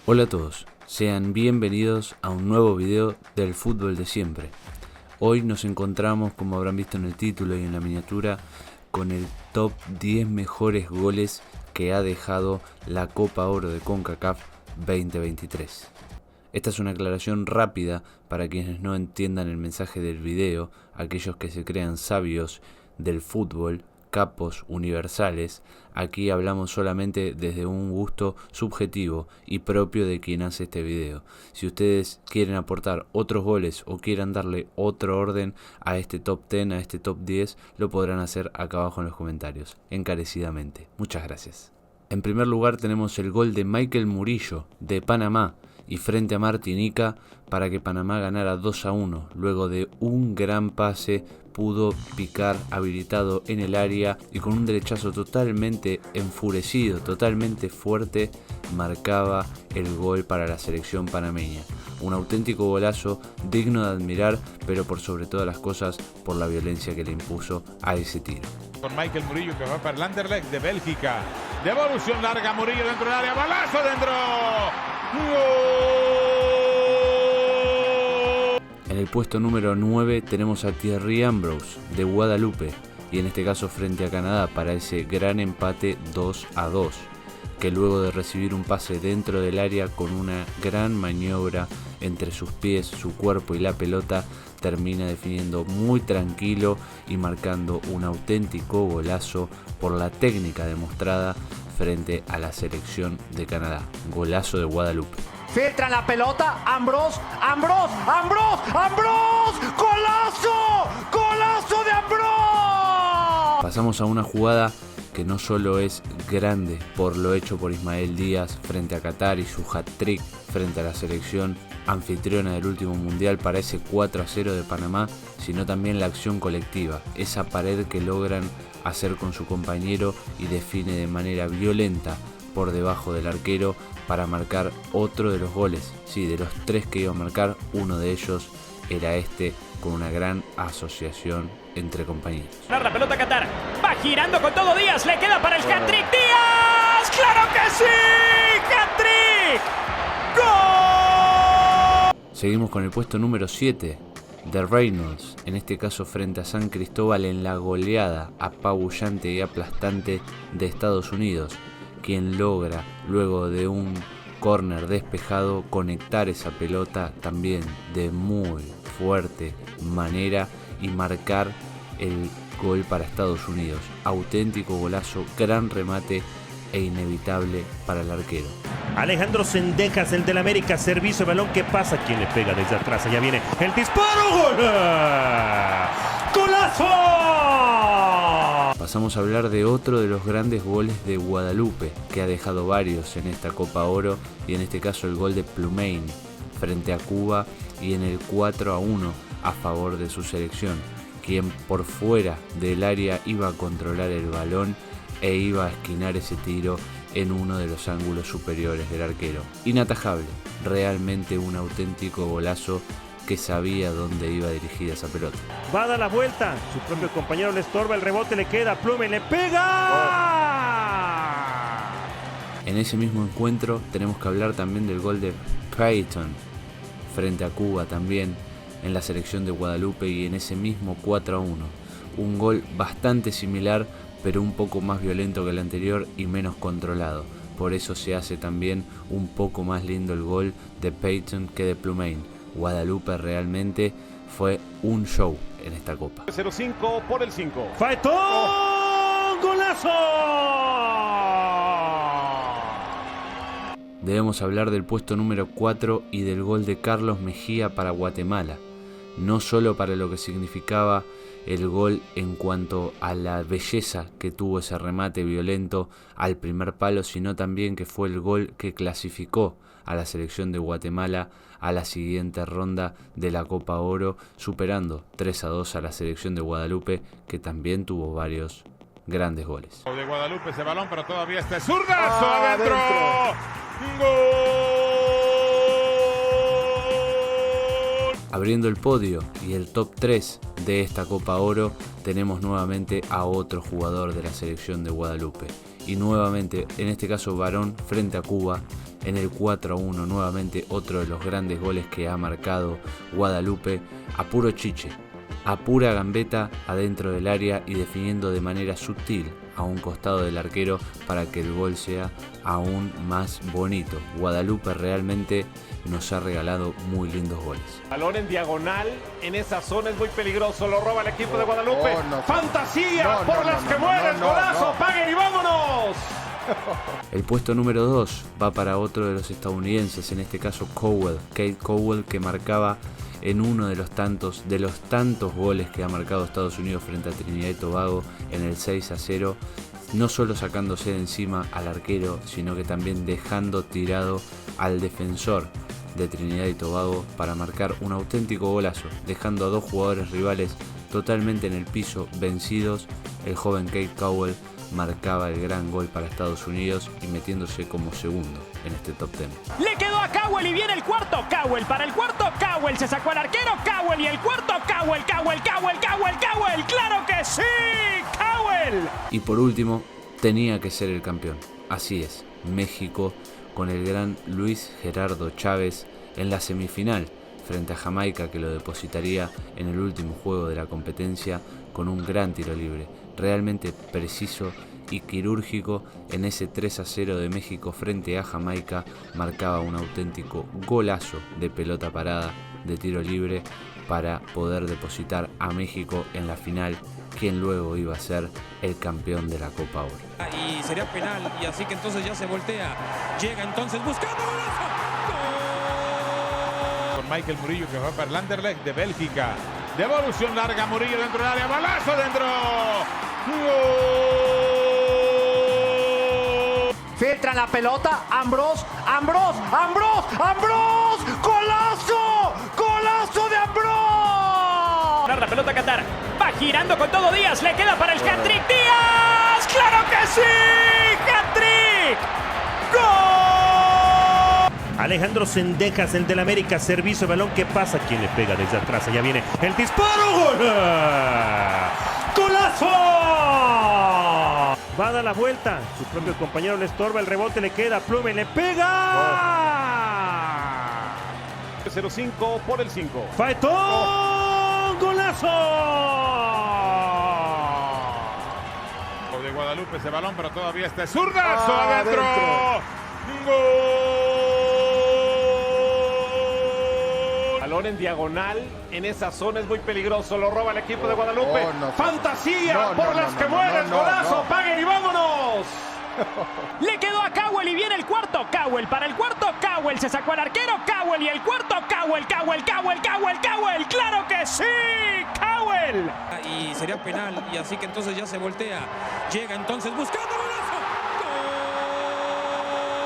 Hola a todos, sean bienvenidos a un nuevo video del fútbol de siempre. Hoy nos encontramos, como habrán visto en el título y en la miniatura, con el top 10 mejores goles que ha dejado la Copa Oro de CONCACAF 2023. Esta es una aclaración rápida para quienes no entiendan el mensaje del video, aquellos que se crean sabios del fútbol, capos universales. Aquí hablamos solamente desde un gusto subjetivo y propio de quien hace este video. Si ustedes quieren aportar otros goles o quieran darle otro orden a este top 10, a este top 10, lo podrán hacer acá abajo en los comentarios, encarecidamente. Muchas gracias. En primer lugar tenemos el gol de Michael Murillo de Panamá y frente a Martinica para que Panamá ganara 2-1. Luego de un gran pase pudo picar habilitado en el área y con un derechazo totalmente enfurecido, totalmente fuerte, marcaba el gol para la selección panameña. Un auténtico golazo digno de admirar, pero por sobre todas las cosas por la violencia que le impuso a ese tiro. Con Michael Murillo que va para el Anderlecht de Bélgica. Devolución larga, Murillo dentro del área, balazo dentro. ¡Gol! En el puesto número 9 tenemos a Thierry Ambrose de Guadalupe y en este caso frente a Canadá para ese gran empate 2-2, que luego de recibir un pase dentro del área con una gran maniobra entre sus pies, su cuerpo y la pelota, termina definiendo muy tranquilo y marcando un auténtico golazo por la técnica demostrada frente a la selección de Canadá. Golazo de Guadalupe. Filtra la pelota, Ambrose, ¡golazo! ¡Golazo de Ambrose! Pasamos a una jugada que no solo es grande por lo hecho por Ismael Díaz frente a Qatar y su hat-trick frente a la selección anfitriona del último mundial para ese 4-0 de Panamá, sino también la acción colectiva, esa pared que logran hacer con su compañero y define de manera violenta por debajo del arquero para marcar otro de los goles. Sí, de los 3 que iba a marcar, uno de ellos era este, con una gran asociación entre compañeros. La pelota Qatar, va girando con todo Díaz, le queda para el hat-trick, ¡Díaz! ¡Claro que sí! ¡Hat-trick! ¡Gol! Seguimos con el puesto número 7 de Reynolds, en este caso frente a San Cristóbal en la goleada apabullante y aplastante de Estados Unidos, quien logra, luego de un córner despejado, conectar esa pelota también de muy fuerte manera y marcar el gol para Estados Unidos. Auténtico golazo, gran remate e inevitable para el arquero. Alejandro Sendejas, el del América, servicio, balón que pasa, quien le pega desde atrás, allá viene el disparo, ¡gol! ¡Golazo! Pasamos a hablar de otro de los grandes goles de Guadalupe, que ha dejado varios en esta Copa Oro, y en este caso el gol de Plomain frente a Cuba y en el 4-1 a favor de su selección, quien por fuera del área iba a controlar el balón e iba a esquinar ese tiro en uno de los ángulos superiores del arquero. Inatajable, realmente un auténtico golazo que sabía dónde iba dirigida esa pelota. Va a dar la vuelta, su propio compañero le estorba, el rebote le queda, Plomain le pega. En ese mismo encuentro tenemos que hablar también del gol de Payton frente a Cuba también en la selección de Guadalupe y en ese mismo 4-1. Un gol bastante similar, pero un poco más violento que el anterior y menos controlado. Por eso se hace también un poco más lindo el gol de Payton que de Plomain. Guadalupe realmente fue un show en esta copa. 0-5 por el 5. ¡Faetón! ¡Golazo! Debemos hablar del puesto número 4 y del gol de Carlos Mejía para Guatemala. No solo para lo que significaba el gol en cuanto a la belleza que tuvo ese remate violento al primer palo, sino también que fue el gol que clasificó a la selección de Guatemala a la siguiente ronda de la Copa Oro, superando 3-2 a la selección de Guadalupe, que también tuvo varios grandes goles. De Guadalupe ese balón, pero todavía este zurdazo adentro. ¡Gol! Abriendo el podio y el top 3 de esta Copa Oro, tenemos nuevamente a otro jugador de la selección de Guadalupe. Y nuevamente, en este caso varón frente a Cuba, en el 4-1, nuevamente otro de los grandes goles que ha marcado Guadalupe, a puro chiche, a pura gambeta adentro del área y definiendo de manera sutil a un costado del arquero para que el gol sea aún más bonito. Guadalupe realmente nos ha regalado muy lindos goles. Balón en diagonal, en esa zona es muy peligroso, lo roba el equipo de Guadalupe. ¡Fantasía por las que mueres! ¡Golazo! ¡Paguen y vámonos! El puesto número 2 va para otro de los estadounidenses, en este caso Kate Cowell, que marcaba en uno de los tantos goles que ha marcado Estados Unidos frente a Trinidad y Tobago en el 6-0, no solo sacándose de encima al arquero, sino que también dejando tirado al defensor de Trinidad y Tobago para marcar un auténtico golazo, dejando a dos jugadores rivales totalmente en el piso, vencidos. El joven Kate Cowell marcaba el gran gol para Estados Unidos y metiéndose como segundo en este top 10. Le quedó a Cowell y viene el cuarto. Cowell para el cuarto. Cowell se sacó al arquero. Cowell y el cuarto. Cowell. ¡Claro que sí! ¡Cowell! Y por último, tenía que ser el campeón. Así es, México con el gran Luis Gerardo Chávez en la semifinal frente a Jamaica, que lo depositaría en el último juego de la competencia con un gran tiro libre, realmente preciso y quirúrgico. En ese 3-0 de México frente a Jamaica marcaba un auténtico golazo de pelota parada de tiro libre para poder depositar a México en la final, quien luego iba a ser el campeón de la Copa Oro. Y sería penal, y así que entonces ya se voltea, llega entonces buscando golazo. Con Michael Murillo, que va para el Anderlecht de Bélgica. Devolución larga, Murillo dentro del área, balazo dentro. ¡Gol! Filtran la pelota, Ambrós. ¡Golazo de Ambrós! La pelota a Qatar. Va girando con todo Díaz. Le queda para el hat-trick. ¡Díaz! ¡Claro que sí! ¡Hat-trick! ¡Gol! Alejandro Sendejas, el del América, servicio, balón que pasa, quien le pega desde atrás, allá viene el disparo, ¡gol! ¡Golazo! Va a dar la vuelta, su propio compañero le estorba, el rebote le queda, Plume le pega. 0-5 por el 5. ¡Faetón! ¡Golazo! De Guadalupe ese balón, pero todavía está zurdazo adentro. ¡Gol! Balón en diagonal, en esa zona es muy peligroso, lo roba el equipo de Guadalupe. ¡Fantasía por las que mueres! ¡Golazo! ¡Paguen y vámonos! Le quedó a Cowell y viene el cuarto. Cowell para el cuarto. Cowell se sacó al arquero. Cowell y el cuarto. Cowell. ¡Claro que sí! ¡Cowell! Y sería penal, y así que entonces ya se voltea, llega entonces buscando golazo.